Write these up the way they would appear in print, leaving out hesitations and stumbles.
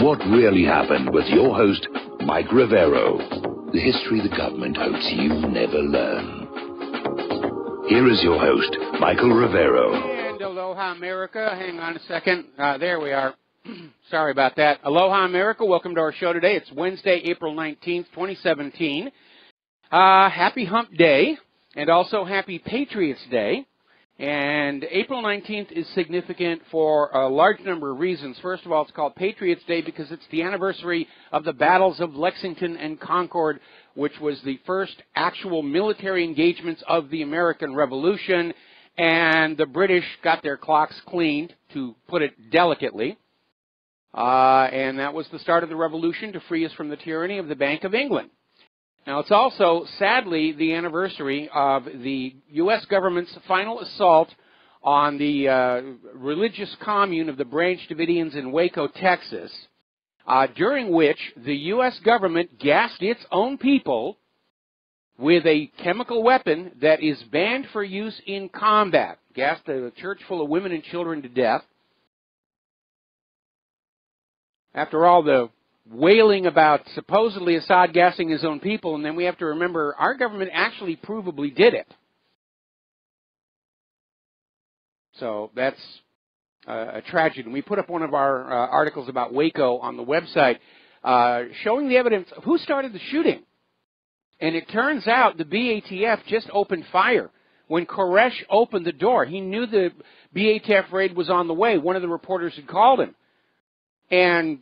What really happened with your host, Mike Rivero. The history the government hopes you never learn. Here is your host, Michael Rivero. And aloha, America. Hang on a second. There we are. Sorry about that. Aloha, America. Welcome to our show today. It's Wednesday, April 19th, 2017. Happy Hump Day, and also Happy Patriots Day. And April 19th is significant for a large number of reasons. First of all, it's called Patriots Day because it's the anniversary of the battles of Lexington and Concord, which was the first actual military engagements of the American Revolution. And the British got their clocks cleaned, to put it delicately. And that was the start of the revolution to free us from the tyranny of the Bank of England. Now, it's also, sadly, the anniversary of the U.S. government's final assault on the religious commune of the Branch Davidians in Waco, Texas, during which the U.S. government gassed its own people with a chemical weapon that is banned for use in combat. Gassed a church full of women and children to death. After all the wailing about supposedly Assad gassing his own people, and then we have to remember our government actually provably did it. So that's a tragedy. And we put up one of our articles about Waco on the website showing the evidence of who started the shooting. And it turns out the BATF just opened fire. When Koresh opened the door, he knew the BATF raid was on the way. One of the reporters had called him. And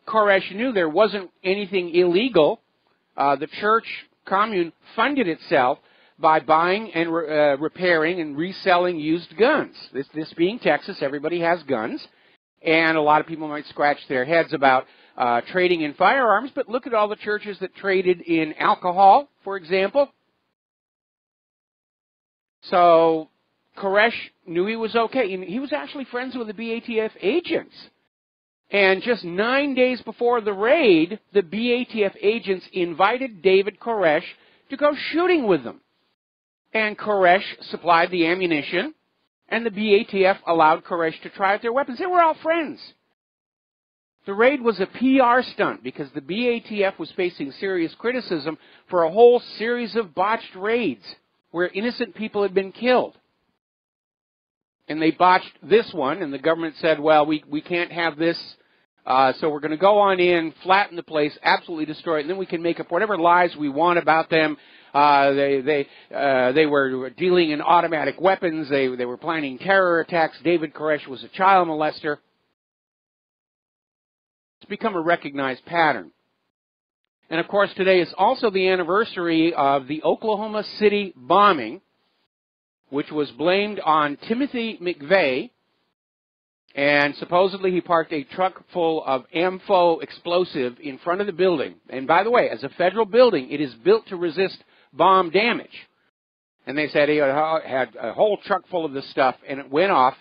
Koresh knew there wasn't anything illegal. The church commune funded itself by buying and repairing and reselling used guns. This being Texas, everybody has guns. And a lot of people might scratch their heads about trading in firearms, but look at all the churches that traded in alcohol, for example. So Koresh knew he was okay. He was actually friends with the BATF agents. And just 9 days before the raid, the BATF agents invited David Koresh to go shooting with them. And Koresh supplied the ammunition, and the BATF allowed Koresh to try out their weapons. They were all friends. The raid was a PR stunt because the BATF was facing serious criticism for a whole series of botched raids where innocent people had been killed. And they botched this one, and the government said, well, we can't have this. So we're going to go on in, flatten the place, absolutely destroy it, and then we can make up whatever lies we want about them. They were dealing in automatic weapons. They were planning terror attacks. David Koresh was a child molester. It's become a recognized pattern. And, of course, today is also the anniversary of the Oklahoma City bombing, which was blamed on Timothy McVeigh. And supposedly he parked a truck full of AMFO explosive in front of the building. And by the way, as a federal building, it is built to resist bomb damage. And they said he had a whole truck full of this stuff, and it went off.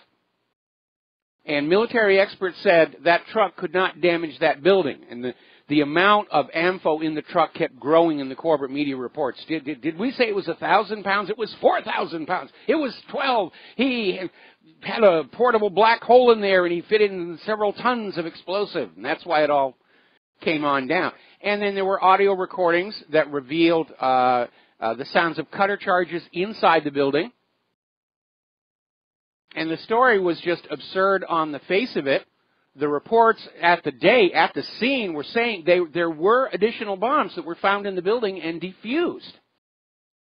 And military experts said that truck could not damage that building. And the amount of AMFO in the truck kept growing in the corporate media reports. Did we say it was 1,000 pounds? It was 4,000 pounds. It was 12. He had a portable black hole in there, and he fit in several tons of explosive. And that's why it all came on down. And then there were audio recordings that revealed the sounds of cutter charges inside the building. And the story was just absurd on the face of it. The reports at the scene were saying there were additional bombs that were found in the building and defused.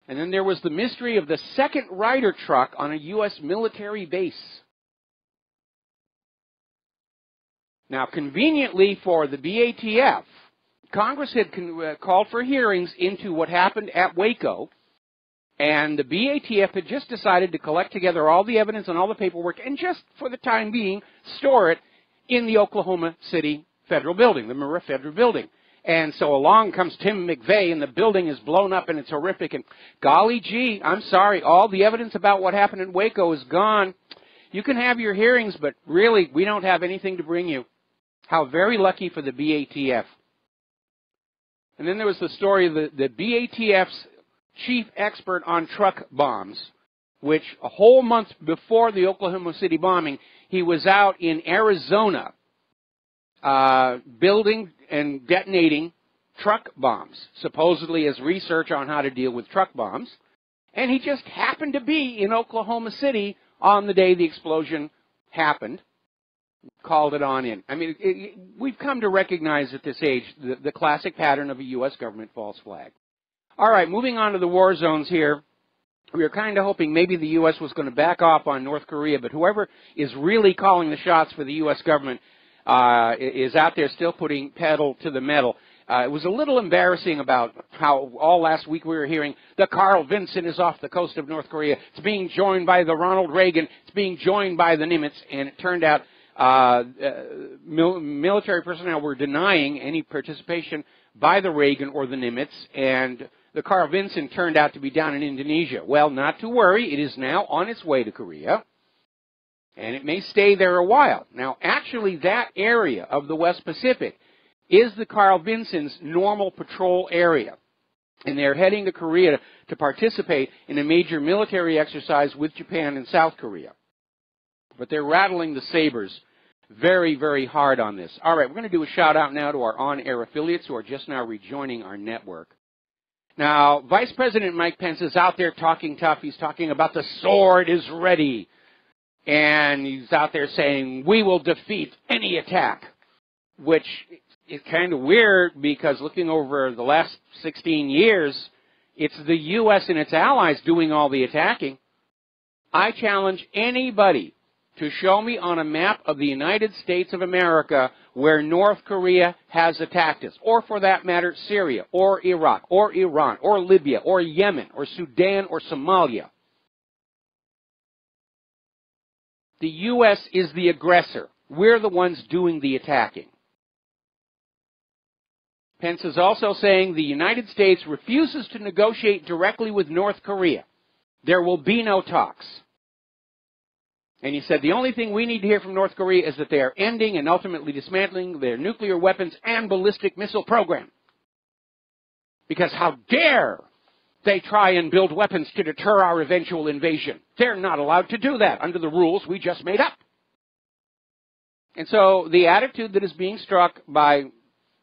And then there was the mystery of the second Ryder truck on a U.S. military base. Now, conveniently for the BATF, Congress had called for hearings into what happened at Waco, and the BATF had just decided to collect together all the evidence and all the paperwork and just, for the time being, store it in the Oklahoma City Federal Building, the Murrah Federal Building. And so along comes Tim McVeigh, and the building is blown up, and it's horrific. And golly gee, I'm sorry, all the evidence about what happened in Waco is gone. You can have your hearings, but really, we don't have anything to bring you. How very lucky for the BATF. And then there was the story of the BATF's chief expert on truck bombs, which a whole month before the Oklahoma City bombing, he was out in Arizona building and detonating truck bombs, supposedly as research on how to deal with truck bombs. And he just happened to be in Oklahoma City on the day the explosion happened. Called it on in. I mean, we've come to recognize at this age the classic pattern of a U.S. government false flag. All right, moving on to the war zones here. We were kind of hoping maybe the U.S. was going to back off on North Korea, but whoever is really calling the shots for the U.S. government is out there still putting pedal to the metal. It was a little embarrassing about how all last week we were hearing the Carl Vinson is off the coast of North Korea. It's being joined by the Ronald Reagan. It's being joined by the Nimitz, and it turned out military personnel were denying any participation by the Reagan or the Nimitz, and the Carl Vinson turned out to be down in Indonesia. Well, not to worry. It is now on its way to Korea, and it may stay there a while. Now, actually, that area of the West Pacific is the Carl Vinson's normal patrol area, and they're heading to Korea to participate in a major military exercise with Japan and South Korea. But they're rattling the sabers very, very hard on this. All right, we're going to do a shout-out now to our on-air affiliates who are just now rejoining our network. Now, Vice President Mike Pence is out there talking tough. He's talking about the sword is ready. And he's out there saying, we will defeat any attack, which is kind of weird because looking over the last 16 years, it's the U.S. and its allies doing all the attacking. I challenge anybody to show me on a map of the United States of America where North Korea has attacked us, or for that matter, Syria, or Iraq, or Iran, or Libya, or Yemen, or Sudan, or Somalia. The U.S. is the aggressor. We're the ones doing the attacking. Pence is also saying the United States refuses to negotiate directly with North Korea. There will be no talks. And he said the only thing we need to hear from North Korea is that they are ending and ultimately dismantling their nuclear weapons and ballistic missile program. Because how dare they try and build weapons to deter our eventual invasion? They're not allowed to do that under the rules we just made up. And so the attitude that is being struck by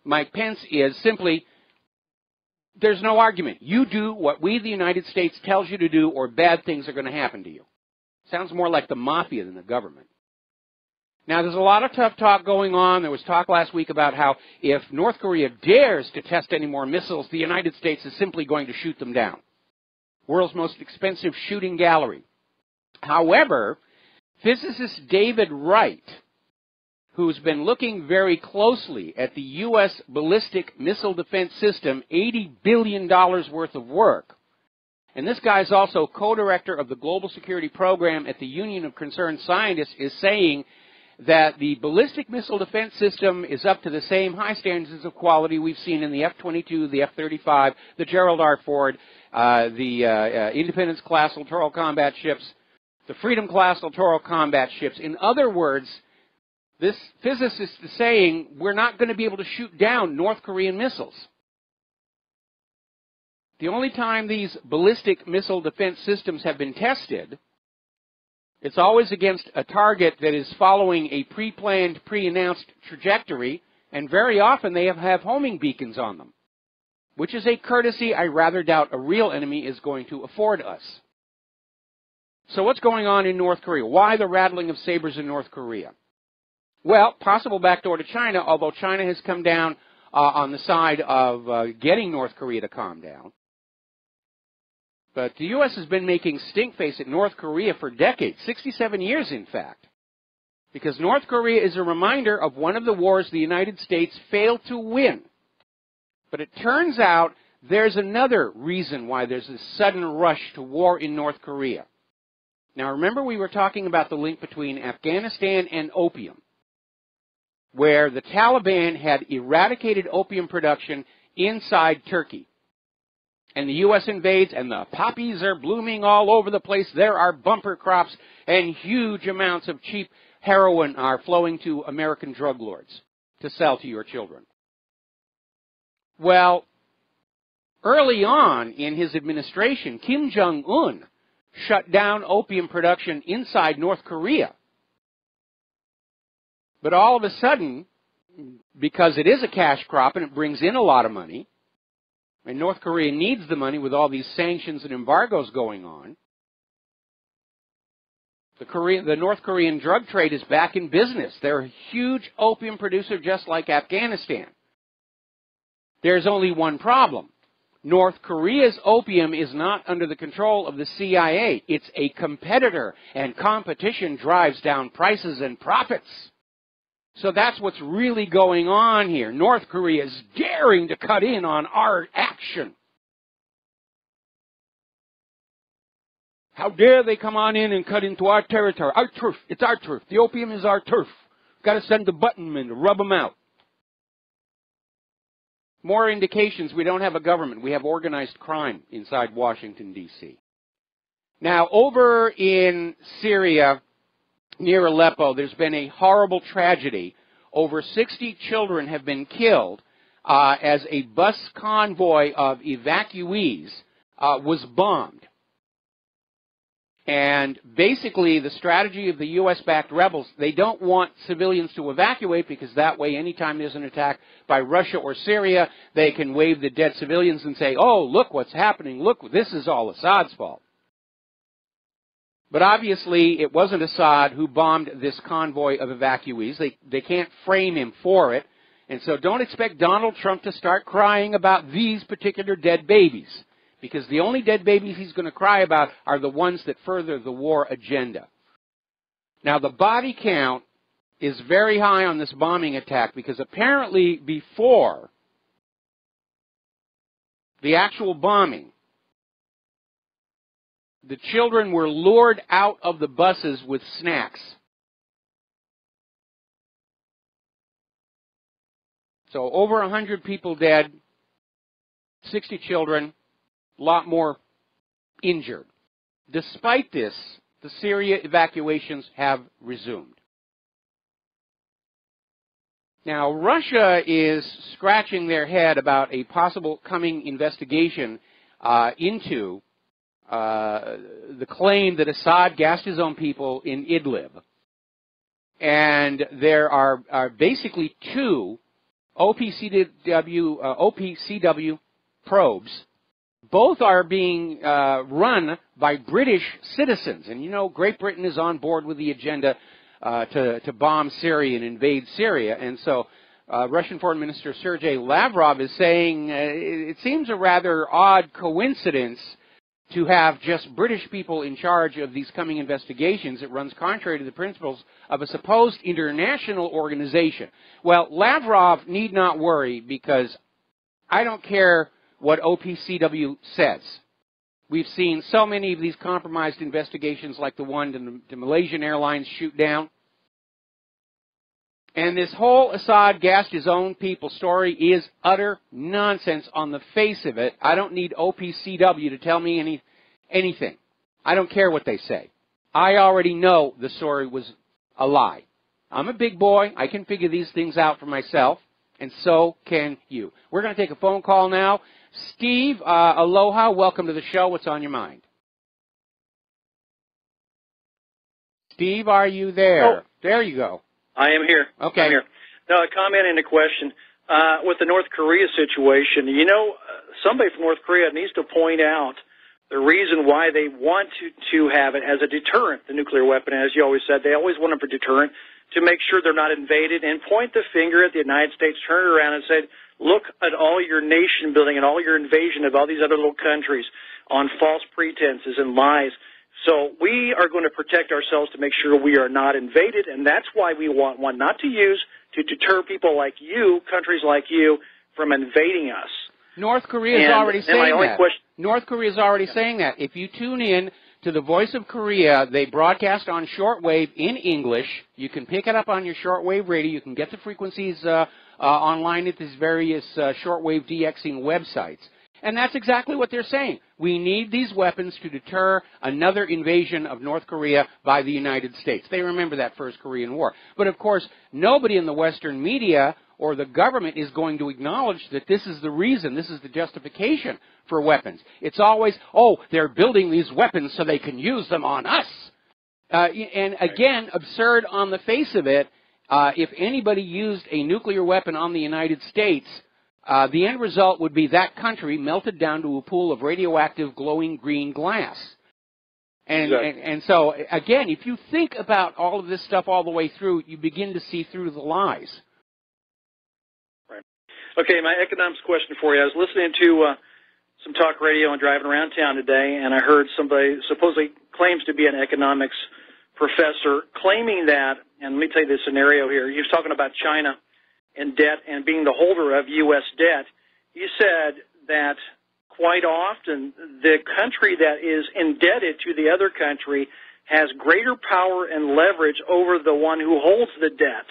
Mike Pence is simply, there's no argument. You do what we, the United States, tells you to do, or bad things are going to happen to you. Sounds more like the mafia than the government. Now, there's a lot of tough talk going on. There was talk last week about how if North Korea dares to test any more missiles, the United States is simply going to shoot them down. World's most expensive shooting gallery. However, physicist David Wright, who's been looking very closely at the U.S. ballistic missile defense system, $80 billion worth of work. And this guy is also co-director of the Global Security Program at the Union of Concerned Scientists, is saying that the ballistic missile defense system is up to the same high standards of quality we've seen in the F-22, the F-35, the Gerald R. Ford, the Independence-class littoral combat ships, the Freedom-class littoral combat ships. In other words, this physicist is saying we're not going to be able to shoot down North Korean missiles. The only time these ballistic missile defense systems have been tested, it's always against a target that is following a pre-planned, pre-announced trajectory, and very often they have homing beacons on them, which is a courtesy I rather doubt a real enemy is going to afford us. So what's going on in North Korea? Why the rattling of sabers in North Korea? Well, possible backdoor to China, although China has come down on the side of getting North Korea to calm down. But the U.S. has been making stink face at North Korea for decades, 67 years in fact, because North Korea is a reminder of one of the wars the United States failed to win. But it turns out there's another reason why there's this sudden rush to war in North Korea. Now remember we were talking about the link between Afghanistan and opium, where the Taliban had eradicated opium production inside Turkey. And the U.S. invades, and the poppies are blooming all over the place. There are bumper crops, and huge amounts of cheap heroin are flowing to American drug lords to sell to your children. Well, early on in his administration, Kim Jong-un shut down opium production inside North Korea. But all of a sudden, because it is a cash crop and it brings in a lot of money. And North Korea needs the money with all these sanctions and embargoes going on. The North Korean drug trade is back in business. They're a huge opium producer just like Afghanistan. There's only one problem. North Korea's opium is not under the control of the CIA. It's a competitor, and competition drives down prices and profits. So that's what's really going on here. North Korea is daring to cut in on our action. How dare they come on in and cut into our territory, our turf. It's our turf. The opium is our turf. Got to send the buttonmen to rub them out. More indications we don't have a government. We have organized crime inside Washington, D.C. Now, over in Syria, near Aleppo, there's been a horrible tragedy. Over 60 children have been killed as a bus convoy of evacuees was bombed. And basically, the strategy of the U.S.-backed rebels, they don't want civilians to evacuate because that way, anytime there's an attack by Russia or Syria, they can wave the dead civilians and say, oh, look what's happening. Look, this is all Assad's fault. But obviously, it wasn't Assad who bombed this convoy of evacuees. They can't frame him for it. And so don't expect Donald Trump to start crying about these particular dead babies, because the only dead babies he's going to cry about are the ones that further the war agenda. Now, the body count is very high on this bombing attack because apparently before the actual bombing, the children were lured out of the buses with snacks. So over 100 people dead, 60 children, a lot more injured. Despite this, the Syria evacuations have resumed. Now, Russia is scratching their head about a possible coming investigation into the claim that Assad gassed his own people in Idlib. And there are basically two OPCW probes. Both are being run by British citizens. And you know, Great Britain is on board with the agenda to bomb Syria and invade Syria. And so Russian Foreign Minister Sergei Lavrov is saying it seems a rather odd coincidence to have just British people in charge of these coming investigations. It runs contrary to the principles of a supposed international organization. Well, Lavrov need not worry, because I don't care what OPCW says. We've seen so many of these compromised investigations, like the one to Malaysian Airlines shoot down. And this whole Assad gassed his own people story is utter nonsense on the face of it. I don't need OPCW to tell me anything. I don't care what they say. I already know the story was a lie. I'm a big boy. I can figure these things out for myself, and so can you. We're going to take a phone call now. Steve, aloha. Welcome to the show. What's on your mind? Steve, are you there? Oh. There you go. I am here. Okay. I'm here. No, a comment and a question. With the North Korea situation, you know, somebody from North Korea needs to point out the reason why they want to have it as a deterrent, the nuclear weapon. As you always said, they always want it for deterrent, to make sure they're not invaded, and point the finger at the United States, turn it around and say, look at all your nation building and all your invasion of all these other little countries on false pretenses and lies. So we are going to protect ourselves to make sure we are not invaded, and that's why we want one not to use to deter people like you, countries like you, from invading us. North Korea is already saying that. Question, North Korea is already saying that. If you tune in to the Voice of Korea, they broadcast on shortwave in English. You can pick it up on your shortwave radio. You can get the frequencies online at these various shortwave DXing websites. And that's exactly what they're saying. We need these weapons to deter another invasion of North Korea by the United States. They remember that First Korean War. But, of course, nobody in the Western media or the government is going to acknowledge that this is the reason, this is the justification for weapons. It's always, oh, they're building these weapons so they can use them on us. And, again, absurd on the face of it. if anybody used a nuclear weapon on the United States, the end result would be that country melted down to a pool of radioactive glowing green glass. And, exactly. and so, again, if you think about all of this stuff all the way through, you begin to see through the lies. Right. Okay, my economics question for you. I was listening to some talk radio and driving around town today, and I heard somebody supposedly claims to be an economics professor claiming that, and let me tell you the scenario here. He was talking about China and debt and being the holder of U.S. debt. He said that quite often the country that is indebted to the other country has greater power and leverage over the one who holds the debt.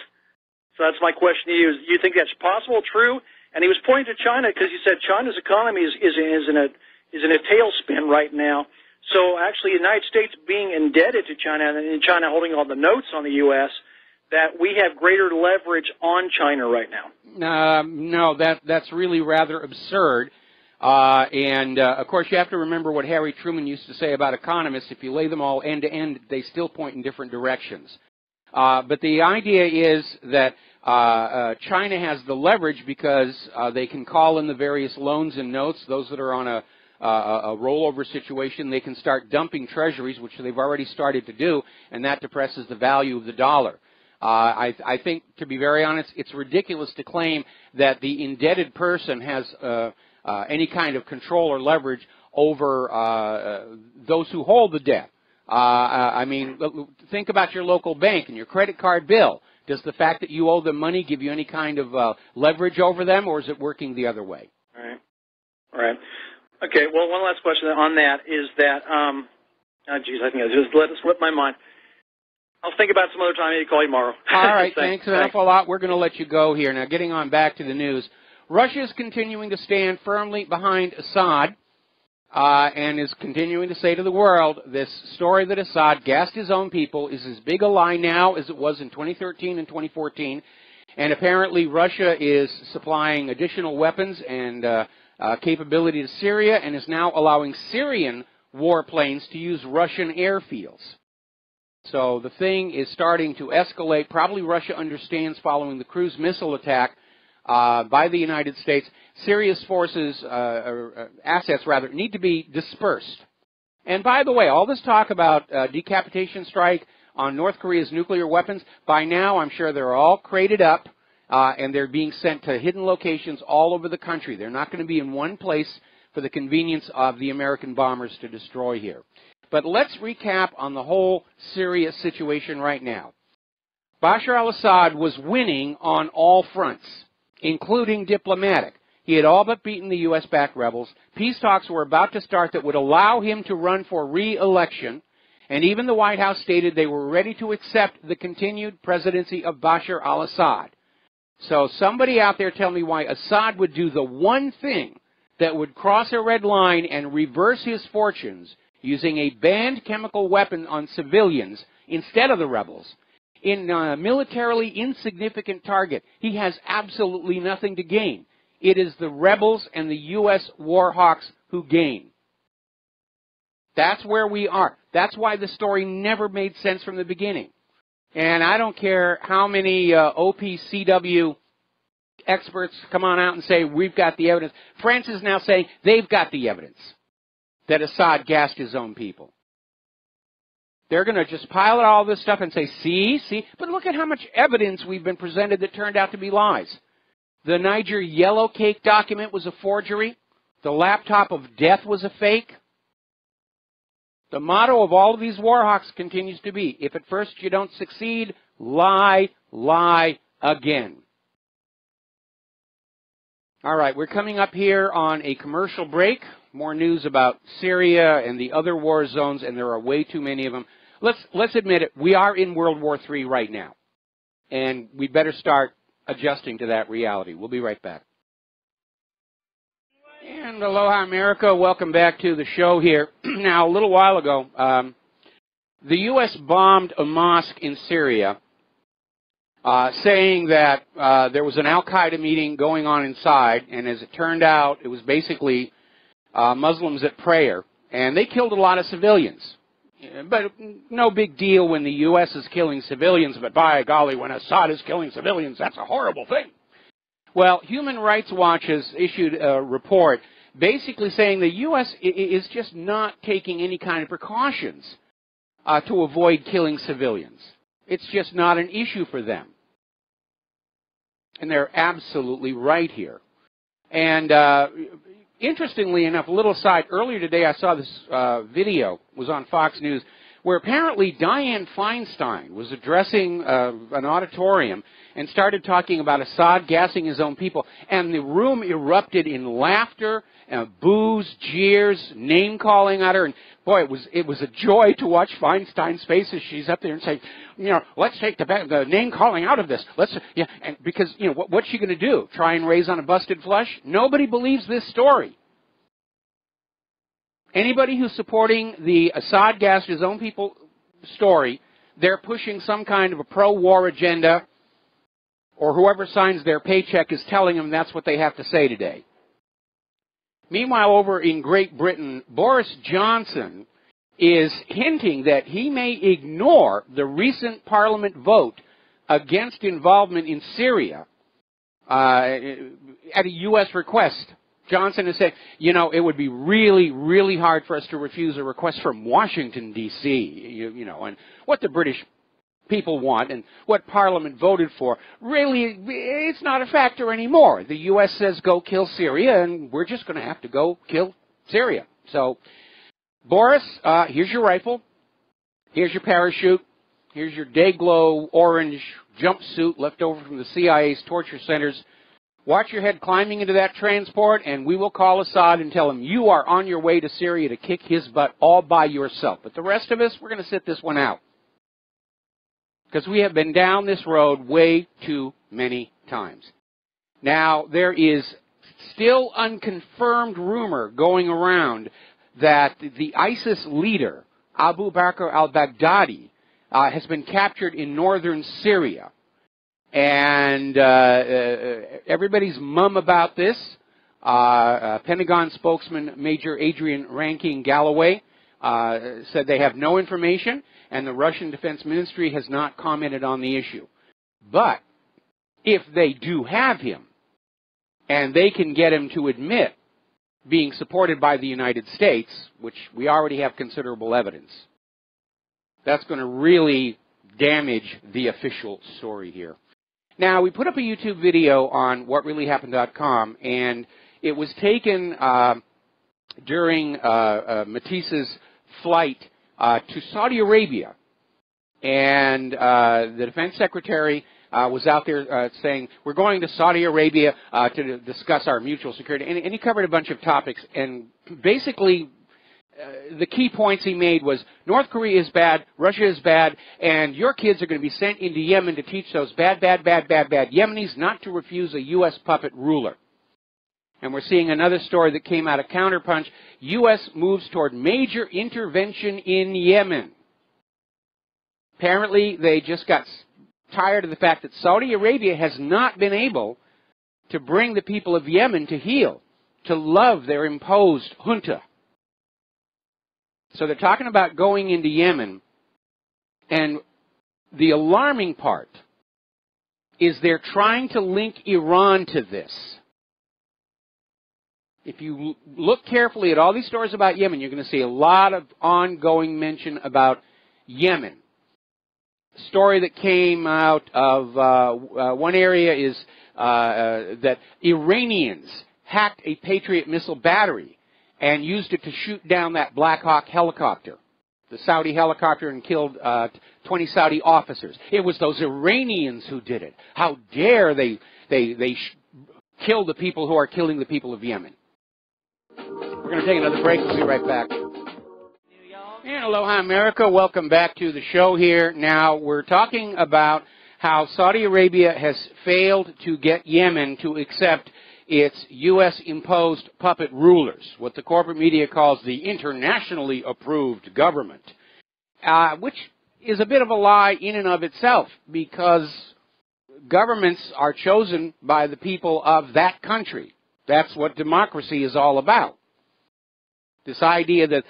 So that's my question to you. Do you think that's possible, true? And he was pointing to China because he said China's economy is in a tailspin right now. So actually the United States being indebted to China and China holding all the notes on the U.S., that we have greater leverage on China right now. No, that's really rather absurd. Of course, you have to remember what Harry Truman used to say about economists. If you lay them all end to end, they still point in different directions. But the idea is that China has the leverage because they can call in the various loans and notes, those that are on a rollover situation. They can start dumping treasuries, which they've already started to do, and that depresses the value of the dollar. I think, to be very honest, it's ridiculous to claim that the indebted person has any kind of control or leverage over those who hold the debt. I mean, think about your local bank and your credit card bill. Does the fact that you owe them money give you any kind of leverage over them, or is it working the other way? All right. Okay, well, one last question on that is that, I think I just let it slip my mind. I'll think about it some other time. Maybe call you tomorrow. All right, thanks an awful lot. We're going to let you go here. Now, getting on back to the news. Russia is continuing to stand firmly behind Assad and is continuing to say to the world, this story that Assad gassed his own people is as big a lie now as it was in 2013 and 2014. And apparently Russia is supplying additional weapons and capability to Syria and is now allowing Syrian warplanes to use Russian airfields. So the thing is starting to escalate. Probably Russia understands following the cruise missile attack by the United States, Syria's forces, assets rather, need to be dispersed. And by the way, all this talk about decapitation strike on North Korea's nuclear weapons, by now I'm sure they're all crated up and they're being sent to hidden locations all over the country. They're not going to be in one place for the convenience of the American bombers to destroy here. But let's recap on the whole Syria situation right now. Bashar al-Assad was winning on all fronts, including diplomatic. He had all but beaten the U.S.-backed rebels. Peace talks were about to start that would allow him to run for re-election, and even the White House stated they were ready to accept the continued presidency of Bashar al-Assad. So somebody out there tell me why Assad would do the one thing that would cross a red line and reverse his fortunes using a banned chemical weapon on civilians instead of the rebels. In a militarily insignificant target, he has absolutely nothing to gain. It is the rebels and the U.S. war hawks who gain. That's where we are. That's why the story never made sense from the beginning. And I don't care how many OPCW experts come on out and say, we've got the evidence. France is now saying they've got the evidence that Assad gassed his own people. They're going to just pile all this stuff and say, see, but look at how much evidence we've been presented that turned out to be lies. The Niger yellow cake document was a forgery. The laptop of death was a fake. The motto of all of these war hawks continues to be, if at first you don't succeed, lie, lie again. All right, we're coming up here on a commercial break. More news about Syria and the other war zones, and there are way too many of them. Let's admit it, we are in World War III right now, and we better start adjusting to that reality. We'll be right back. And aloha, America. Welcome back to the show here. Now, a little while ago, the U.S. bombed a mosque in Syria, saying that there was an al-Qaeda meeting going on inside, and as it turned out, it was basically Muslims at prayer, and they killed a lot of civilians. But no big deal when the U.S. is killing civilians, but by golly, when Assad is killing civilians, that's a horrible thing. Well, Human Rights Watch has issued a report basically saying the U.S. is just not taking any kind of precautions to avoid killing civilians. It's just not an issue for them. And they're absolutely right here. And interestingly enough, a little aside, earlier today I saw this video, was on Fox News, where apparently Dianne Feinstein was addressing an auditorium and started talking about Assad gassing his own people, and the room erupted in laughter, boos, jeers, name-calling at her, and boy, it was a joy to watch Feinstein's face as she's up there and saying, you know, let's take the name-calling out of this. And because, you know, what's she going to do? Try and raise on a busted flush? Nobody believes this story. Anybody who's supporting the Assad gassed his own people story, they're pushing some kind of a pro-war agenda, or whoever signs their paycheck is telling them that's what they have to say today. Meanwhile, over in Great Britain, Boris Johnson is hinting that he may ignore the recent Parliament vote against involvement in Syria at a U.S. request. Johnson has said, you know, it would be really, really hard for us to refuse a request from Washington, D.C., you know, and what the British people want and what Parliament voted for, really, it's not a factor anymore. The U.S. says go kill Syria, and we're just going to have to go kill Syria. So, Boris, here's your rifle, here's your parachute, here's your day-glow orange jumpsuit left over from the CIA's torture centers. Watch your head climbing into that transport, and we will call Assad and tell him you are on your way to Syria to kick his butt all by yourself. But the rest of us, we're going to sit this one out. Because we have been down this road way too many times. Now, there is still unconfirmed rumor going around that the ISIS leader, Abu Bakr al-Baghdadi, has been captured in northern Syria. And everybody's mum about this. Pentagon spokesman Major Adrian Rankin Galloway said they have no information, and the Russian Defense Ministry has not commented on the issue. But if they do have him, and they can get him to admit being supported by the United States, which we already have considerable evidence, that's going to really damage the official story here. Now, we put up a YouTube video on whatreallyhappened.com, and it was taken during Matisse's flight to Saudi Arabia. And the defense secretary was out there saying, we're going to Saudi Arabia to discuss our mutual security. And he covered a bunch of topics. And basically, the key points he made was North Korea is bad, Russia is bad, and your kids are going to be sent into Yemen to teach those bad Yemenis not to refuse a U.S. puppet ruler. And we're seeing another story that came out of Counterpunch. U.S. moves toward major intervention in Yemen. Apparently, they just got tired of the fact that Saudi Arabia has not been able to bring the people of Yemen to heel, to love their imposed junta. So they're talking about going into Yemen, and the alarming part is they're trying to link Iran to this. If you look carefully at all these stories about Yemen, you're going to see a lot of ongoing mention about Yemen. A story that came out of one area is that Iranians hacked a Patriot missile battery and used it to shoot down that Black Hawk helicopter, the Saudi helicopter, and killed 20 Saudi officers. It was those Iranians who did it. How dare they kill the people who are killing the people of Yemen. We're going to take another break. We'll be right back. And aloha, America. Welcome back to the show here. Now, we're talking about how Saudi Arabia has failed to get Yemen to accept its U.S.-imposed puppet rulers, what the corporate media calls the internationally approved government, which is a bit of a lie in and of itself, because governments are chosen by the people of that country. That's what democracy is all about. This idea that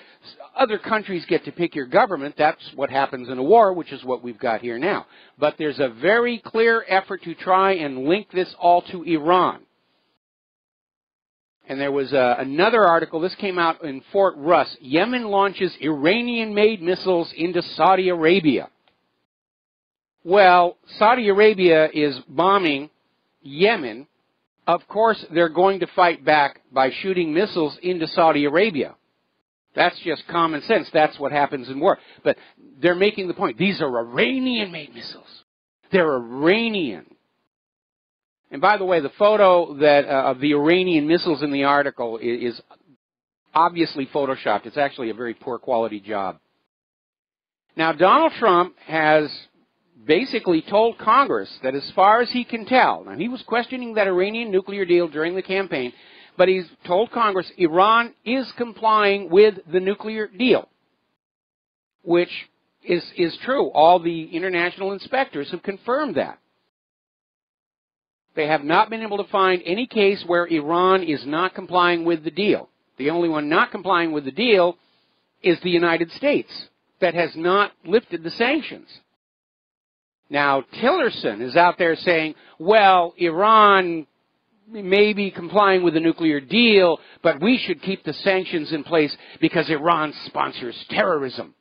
other countries get to pick your government, that's what happens in a war, which is what we've got here now. But there's a very clear effort to try and link this all to Iran. And there was another article, this came out in Fort Russ. Yemen launches Iranian-made missiles into Saudi Arabia. Well, Saudi Arabia is bombing Yemen. Of course, they're going to fight back by shooting missiles into Saudi Arabia. That's just common sense. That's what happens in war. But they're making the point. These are Iranian-made missiles. They're Iranian. And by the way, the photo that of the Iranian missiles in the article is obviously photoshopped. It's actually a very poor quality job. Now, Donald Trump has basically told Congress that as far as he can tell, now he was questioning that Iranian nuclear deal during the campaign, but he's told Congress Iran is complying with the nuclear deal, which is true. All the international inspectors have confirmed that. They have not been able to find any case where Iran is not complying with the deal. The only one not complying with the deal is the United States that has not lifted the sanctions. Now, Tillerson is out there saying, well, Iran may be complying with the nuclear deal, but we should keep the sanctions in place because Iran sponsors terrorism.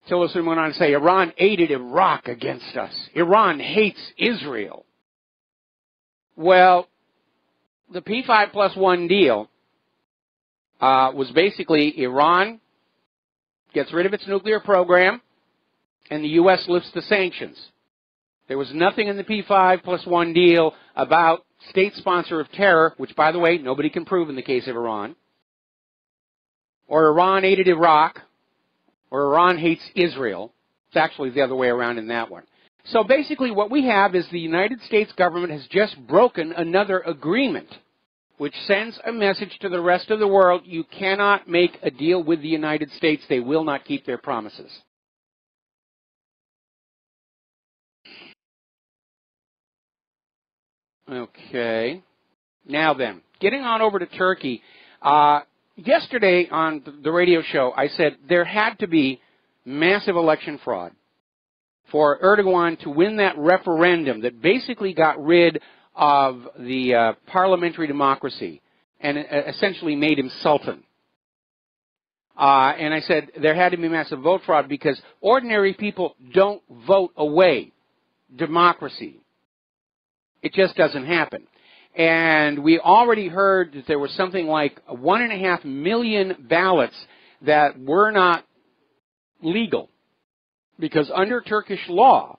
Tillerson went on to say, Iran aided Iraq against us. Iran hates Israel. Well, the P5+1 deal was basically Iran gets rid of its nuclear program, and the U.S. lifts the sanctions. There was nothing in the P5+1 deal about state sponsor of terror, which, by the way, nobody can prove in the case of Iran, or Iran aided Iraq, or Iran hates Israel. It's actually the other way around in that one. So basically what we have is the United States government has just broken another agreement, which sends a message to the rest of the world, you cannot make a deal with the United States. They will not keep their promises. Okay. Now then, getting on over to Turkey. Yesterday on the radio show, I said there had to be massive election fraud for Erdogan to win that referendum that basically got rid of the parliamentary democracy and essentially made him sultan. And I said there had to be massive vote fraud because ordinary people don't vote away democracy. It just doesn't happen. And we already heard that there was something like 1.5 million ballots that were not legal. Because under Turkish law,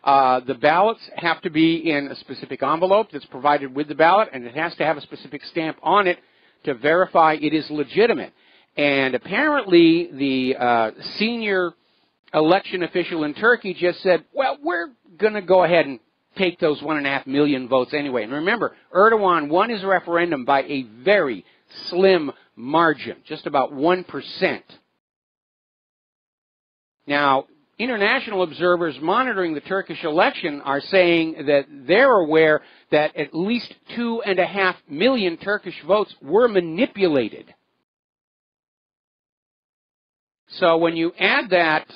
the ballots have to be in a specific envelope that's provided with the ballot, and it has to have a specific stamp on it to verify it is legitimate. And apparently the senior election official in Turkey just said, well, we're going to go ahead and take those 1.5 million votes anyway. And remember, Erdogan won his referendum by a very slim margin, just about 1%. Now, international observers monitoring the Turkish election are saying that they're aware that at least 2.5 million Turkish votes were manipulated. So when you add that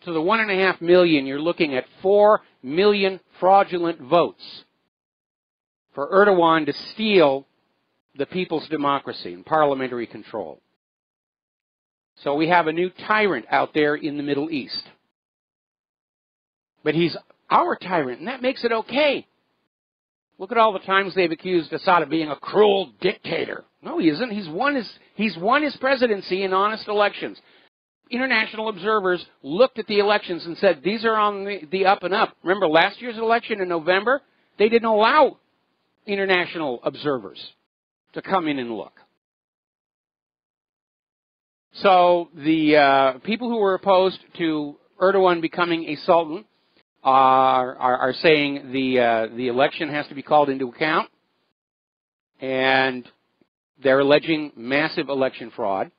to the 1.5 million, you're looking at 4 million fraudulent votes for Erdogan to steal the people's democracy and parliamentary control. So we have a new tyrant out there in the Middle East. But he's our tyrant, and that makes it okay. Look at all the times they've accused Assad of being a cruel dictator. No, he isn't. He's won his presidency in honest elections. International observers looked at the elections and said, these are on the up and up. Remember last year's election in November? They didn't allow international observers to come in and look. So the people who were opposed to Erdogan becoming a sultan are saying the election has to be called into account, and they're alleging massive election fraud.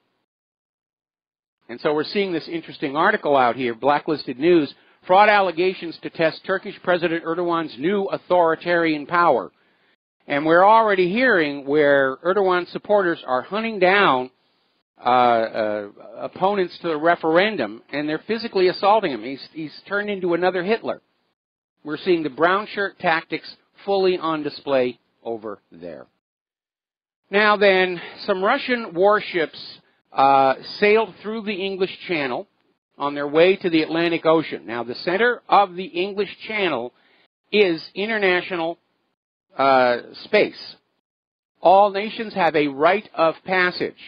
And so we're seeing this interesting article out here, Blacklisted News, fraud allegations to test Turkish President Erdogan's new authoritarian power. And we're already hearing where Erdogan supporters are hunting down opponents to the referendum, and they're physically assaulting him. He's turned into another Hitler. We're seeing the brown shirt tactics fully on display over there. Now then, some Russian warships sailed through the English Channel on their way to the Atlantic Ocean. Now, the center of the English Channel is international space. All nations have a right of passage.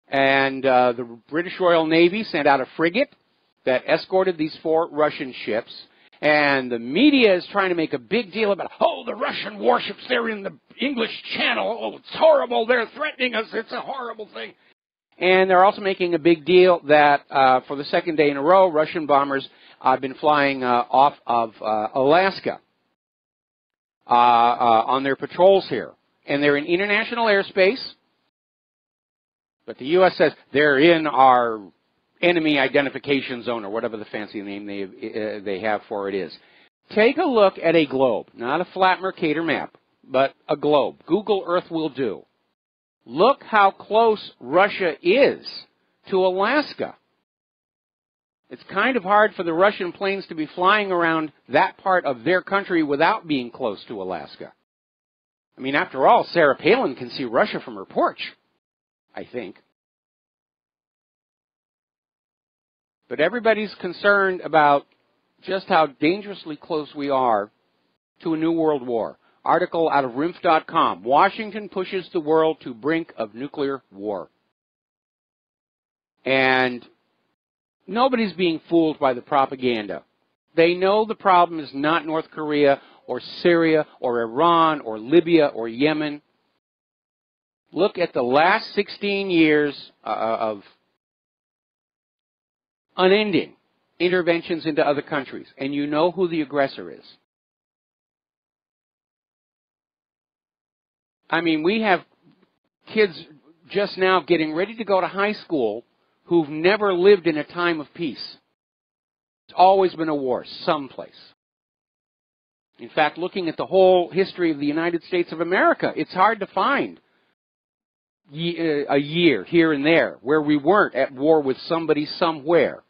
And the British Royal Navy sent out a frigate that escorted these 4 Russian ships. And the media is trying to make a big deal about, oh, the Russian warships, they're in the English Channel. Oh, it's horrible. They're threatening us. It's a horrible thing. And they're also making a big deal that for the second day in a row, Russian bombers have been flying off of Alaska on their patrols here. And they're in international airspace. But the U.S. says they're in our enemy identification zone, or whatever the fancy name they have for it is. Take a look at a globe, not a flat Mercator map, but a globe. Google Earth will do. Look how close Russia is to Alaska. It's kind of hard for the Russian planes to be flying around that part of their country without being close to Alaska. I mean, after all, Sarah Palin can see Russia from her porch, I think. But everybody's concerned about just how dangerously close we are to a new world war. Article out of RIMF.com. Washington pushes the world to brink of nuclear war. And nobody's being fooled by the propaganda. They know the problem is not North Korea or Syria or Iran or Libya or Yemen. Look at the last 16 years of unending interventions into other countries, and you know who the aggressor is. I mean, we have kids just now getting ready to go to high school who've never lived in a time of peace. It's always been a war someplace. In fact, looking at the whole history of the United States of America, it's hard to find a year here and there where we weren't at war with somebody somewhere.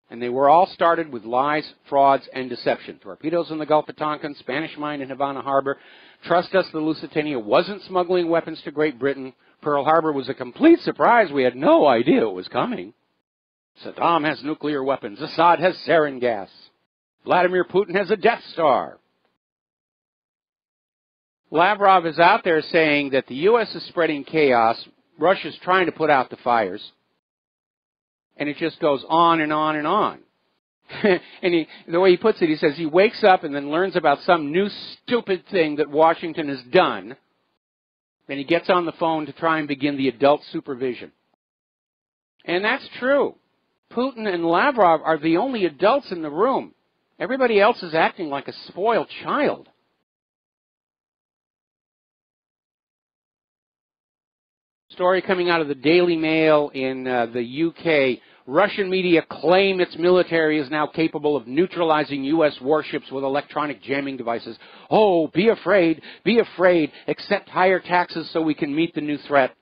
And they were all started with lies, frauds, and deception. Torpedoes in the Gulf of Tonkin, Spanish mine in Havana Harbor. Trust us, the Lusitania wasn't smuggling weapons to Great Britain. Pearl Harbor was a complete surprise. We had no idea it was coming. Saddam has nuclear weapons. Assad has sarin gas. Vladimir Putin has a Death Star. Lavrov is out there saying that the U.S. is spreading chaos. Russia's trying to put out the fires. And it just goes on and on and on. And the way he puts it, he says he wakes up and then learns about some new stupid thing that Washington has done. Then he gets on the phone to try and begin the adult supervision. And that's true. Putin and Lavrov are the only adults in the room. Everybody else is acting like a spoiled child. Story coming out of the Daily Mail in the UK. Russian media claim its military is now capable of neutralizing U.S. warships with electronic jamming devices. Oh, be afraid, accept higher taxes so we can meet the new threat.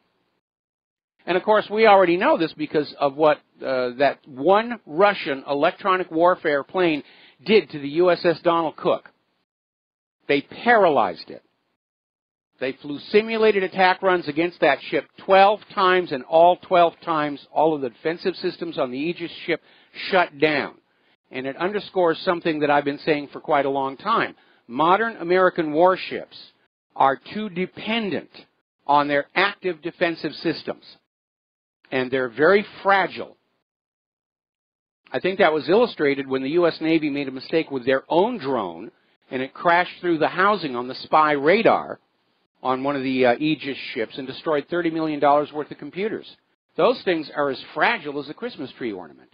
And of course, we already know this because of what that one Russian electronic warfare plane did to the USS Donald Cook. They paralyzed it. They flew simulated attack runs against that ship 12 times, and all 12 times, all of the defensive systems on the Aegis ship shut down. And it underscores something that I've been saying for quite a long time. Modern American warships are too dependent on their active defensive systems. And they're very fragile. I think that was illustrated when the U.S. Navy made a mistake with their own drone, and it crashed through the housing on the spy radar on one of the Aegis ships and destroyed $30 million worth of computers. Those things are as fragile as a Christmas tree ornament.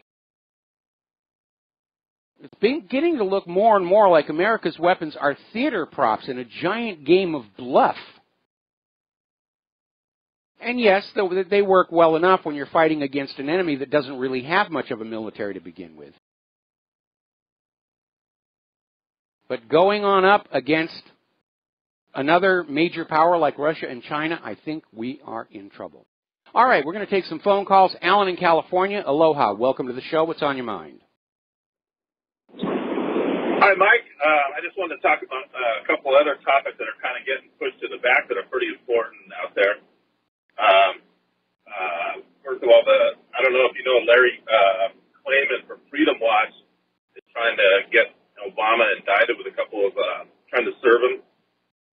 It's beginning to look more and more like America's weapons are theater props in a giant game of bluff. And yes, they work well enough when you're fighting against an enemy that doesn't really have much of a military to begin with. But going on up against another major power like Russia and China, I think we are in trouble. All right, we're going to take some phone calls. Alan in California, aloha. Welcome to the show. What's on your mind? Hi, Mike. I just wanted to talk about a couple other topics that are kind of getting pushed to the back that are pretty important out there. First of all, I don't know if you know Larry Klayman from Freedom Watch is trying to get Obama indicted with a couple of, trying to serve him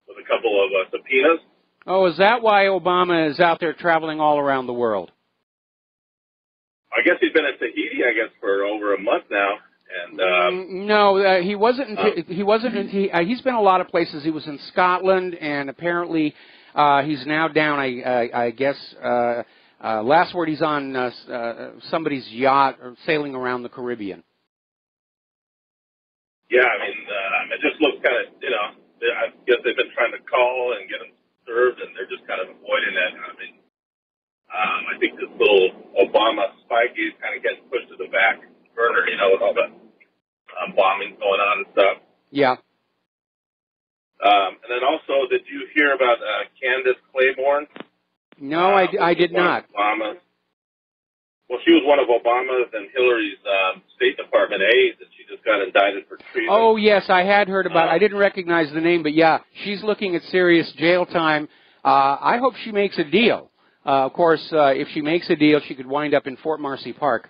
with a couple of subpoenas. Oh, is that why Obama is out there traveling all around the world? I guess he's been at Tahiti, for over a month now. And no, he wasn't. He's been a lot of places. He was in Scotland, and apparently he's now down. I guess last word, he's on somebody's yacht or sailing around the Caribbean. Yeah, it just looks kind of, I guess they've been trying to call and get him served, and they're just kind of avoiding it. I think this little Obama spygate is kind of getting pushed to the back burner, with all the bombing going on and stuff. Yeah. And then also, did you hear about Candace Claiborne? No, I did not. Obama. Well, she was one of Obama's and Hillary's State Department aides, and she just got indicted for treason. Oh, yes, I had heard about it. I didn't recognize the name, but yeah, she's looking at serious jail time. I hope she makes a deal. Of course, if she makes a deal, she could wind up in Fort Marcy Park.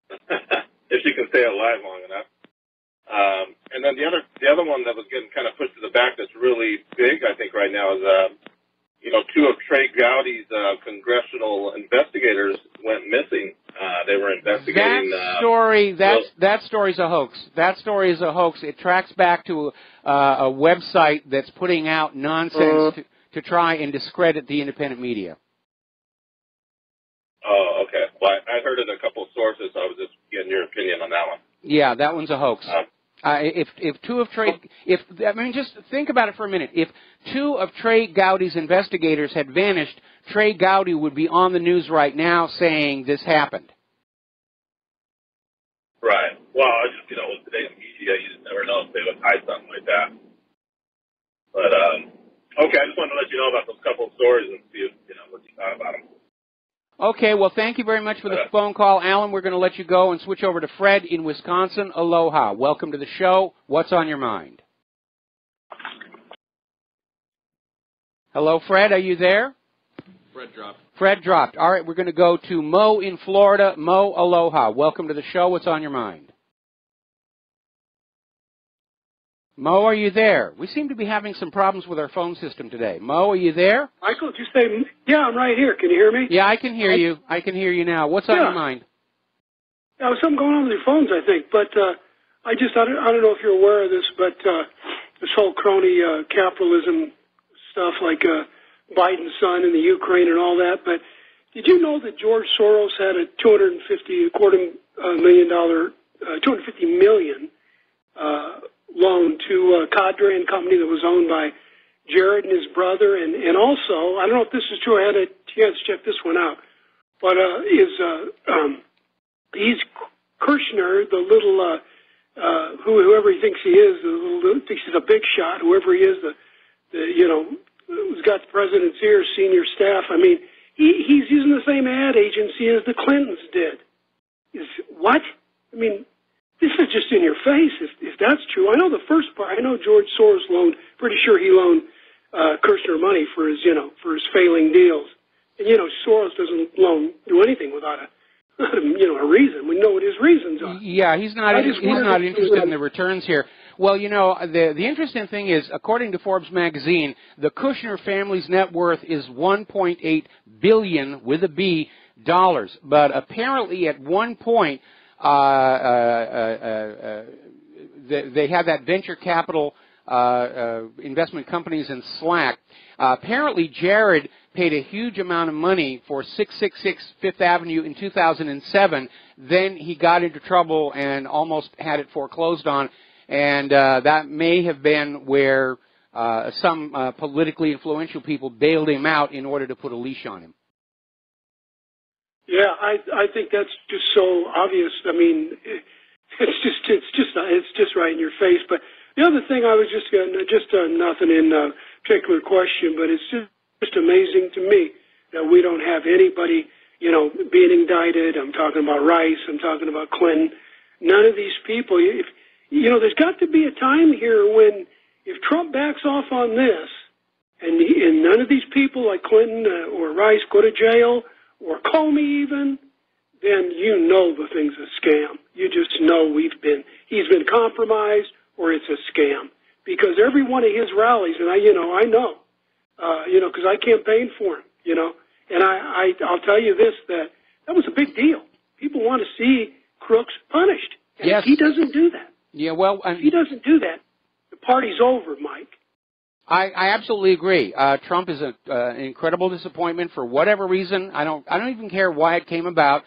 If she can stay alive long enough. And then the other one that was getting kind of pushed to the back that's really big, I think, right now is, two of Trey Gowdy's congressional investigators went missing. They were investigating... That story's a hoax. That story is a hoax. It tracks back to a website that's putting out nonsense to try and discredit the independent media. Oh, okay. Well, I heard it in a couple of sources, so I was just getting your opinion on that one. Yeah, that one's a hoax. Just think about it for a minute. If two of Trey Gowdy's investigators had vanished, Trey Gowdy would be on the news right now saying this happened. Right. Well, with today's media, you just never know if they would hide something like that. But, okay, I just wanted to let you know about those couple of stories and see what you thought about them. Okay, well, thank you very much for the phone call. Alan, we're going to let you go and switch over to Fred in Wisconsin. Aloha. Welcome to the show. What's on your mind? Hello, Fred. Are you there? Fred dropped. All right, we're going to go to Mo in Florida. Mo, aloha. Welcome to the show. What's on your mind? Mo, are you there? We seem to be having some problems with our phone system today. Mo, are you there? Michael, did you say, yeah, I'm right here. Can you hear me? Yeah, I can hear you. I can hear you now. What's on your mind? There's something going on with your phones, I think. But I don't know if you're aware of this, but this whole crony capitalism stuff, like Biden's son in the Ukraine and all that. But did you know that George Soros had a $250 million loan to Cadre and Company that was owned by Jared and his brother, and also, I don't know if this is true, I had a chance to check this one out, but he's Kirshner, the little, whoever he thinks he is, thinks he's a big shot, whoever he is, who's got the president's ear, senior staff. He's using the same ad agency as the Clintons did. What? This is just in your face, if that's true. I know the first part. I know George Soros loaned, pretty sure he loaned Kirshner money for his failing deals. And, Soros doesn't do anything without a reason. We know what his reasons are. Yeah, he's not interested in the returns here. Well, the interesting thing is, according to Forbes magazine, the Kushner family's net worth is $1.8 billion with a B dollars. But apparently, at one point, they had that venture capital investment companies in Slack. Apparently, Jared paid a huge amount of money for 666 Fifth Avenue in 2007. Then he got into trouble and almost had it foreclosed on. And that may have been where some politically influential people bailed him out in order to put a leash on him. Yeah, I think that's just so obvious. It's just right in your face. But The other thing I was just nothing in particular question, but it's just amazing to me that we don't have anybody, being indicted. I'm talking about Rice. I'm talking about Clinton. None of these people. There's got to be a time here when, if Trump backs off on this, and none of these people like Clinton or Rice go to jail, or Comey even, then the thing's a scam. You just know he's been compromised, or it's a scam. Because every one of his rallies, and I know, because I campaigned for him, and I'll tell you this, that was a big deal. People want to see crooks punished. And yes. If he doesn't do that, if he doesn't do that, the party's over, Mike. I absolutely agree. Trump is an incredible disappointment for whatever reason. I don't even care why it came about.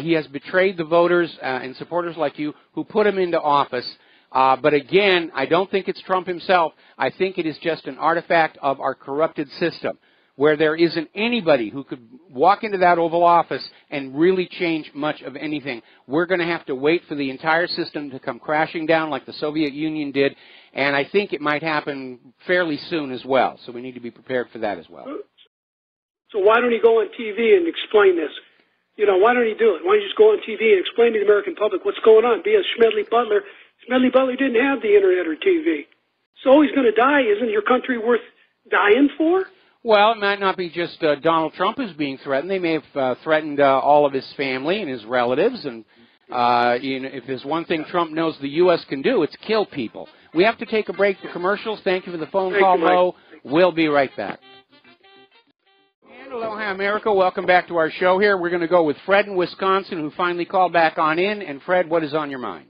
He has betrayed the voters and supporters like you who put him into office. But again, I don't think it's Trump himself. I think it is just an artifact of our corrupted system, where there isn't anybody who could walk into that Oval Office and really change much of anything. We're going to have to wait for the entire system to come crashing down like the Soviet Union did, and I think it might happen fairly soon as well. So we need to be prepared for that as well. So why don't he go on TV and explain this? Why don't he do it? Why don't you just go on TV and explain to the American public what's going on? Be a Smedley Butler. Smedley Butler didn't have the internet or TV. So he's going to die. Isn't your country worth dying for? Well, it might not be just Donald Trump who's being threatened. They may have threatened all of his family and his relatives. And if there's one thing Trump knows the U.S. can do, it's kill people. We have to take a break for commercials. Thank you for the phone call, Mo. We'll be right back. And aloha, America. Welcome back to our show here. We're going to go with Fred in Wisconsin, who finally called back on in. And, Fred, what is on your mind?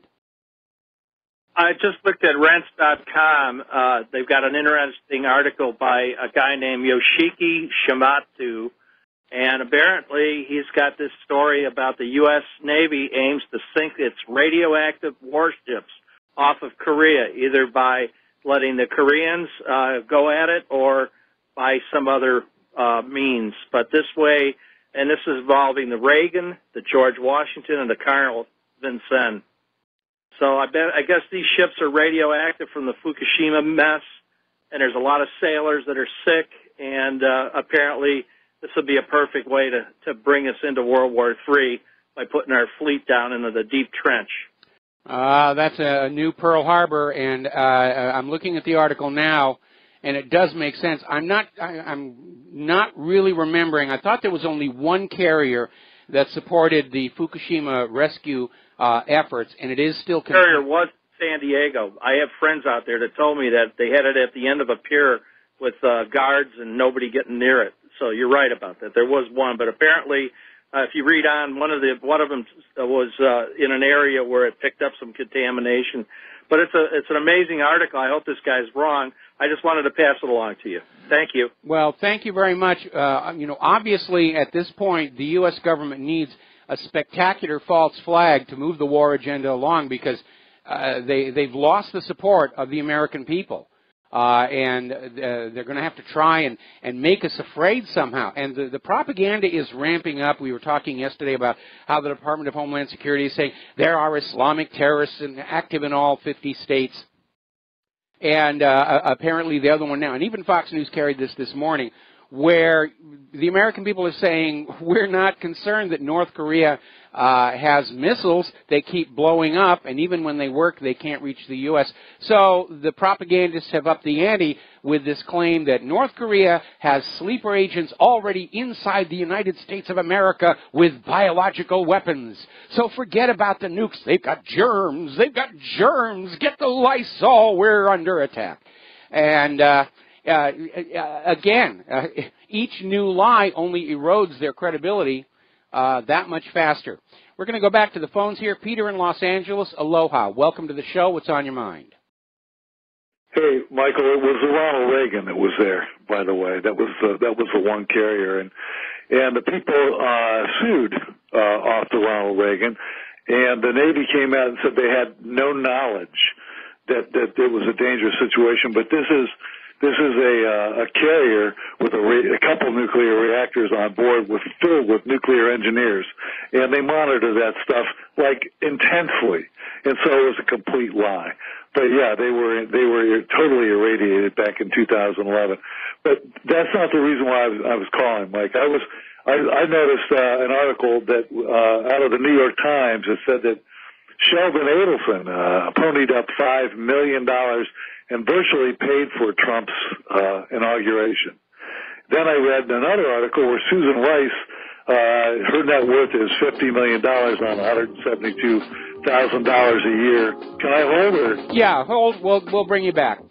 I just looked at rents.com. They've got an interesting article by a guy named Yoshiki Shimatsu, and apparently he's got this story about the U.S. Navy aims to sink its radioactive warships off of Korea, either by letting the Koreans go at it or by some other means. But this way, and this is involving the Reagan, the George Washington, and the Carl Vincennes. So I guess these ships are radioactive from the Fukushima mess, and there's a lot of sailors that are sick, and apparently this would be a perfect way to bring us into World War III by putting our fleet down into the deep trench. That's a new Pearl Harbor, and I'm looking at the article now, and it does make sense. I'm not really remembering. I thought there was only one carrier that supported the Fukushima rescue efforts, and it is still... The carrier was San Diego. I have friends out there that told me that they had it at the end of a pier with guards and nobody getting near it. So you're right about that. There was one, but apparently, if you read on, one of them was in an area where it picked up some contamination. But it's an amazing article. I hope this guy's wrong. I just wanted to pass it along to you. Thank you. Well, thank you very much. Obviously, at this point, the U.S. government needs a spectacular false flag to move the war agenda along, because they've lost the support of the American people. And they're going to have to try and make us afraid somehow. And the propaganda is ramping up. We were talking yesterday about how the Department of Homeland Security is saying there are Islamic terrorists active in all 50 states. And apparently the other one now. And even Fox News carried this morning, where the American people are saying we're not concerned that North Korea has missiles. They keep blowing up, and even when they work, they can't reach the U.S. So the propagandists have upped the ante with this claim that North Korea has sleeper agents already inside the United States of America with biological weapons. So forget about the nukes. They've got germs. They've got germs. Get the Lysol. We're under attack. And again, each new lie only erodes their credibility that much faster. We're going to go back to the phones here. Peter in Los Angeles, aloha. Welcome to the show. What's on your mind? Hey, Michael, it was Ronald Reagan that was there, by the way. That was the one carrier. And the people sued off to Ronald Reagan, and the Navy came out and said they had no knowledge that it was a dangerous situation. But this is a carrier with a couple nuclear reactors on board filled with nuclear engineers, and they monitor that stuff like intensely, and so it was a complete lie. But yeah, they were totally irradiated back in 2011. But that's not the reason why I was calling, Mike. I noticed an article that out of the New York Times that said that Sheldon Adelson ponied up $5 million and virtually paid for Trump's inauguration. Then I read another article where Susan Rice, her net worth is $50 million on $172,000 a year. Can I hold her? Yeah, hold. We'll bring you back.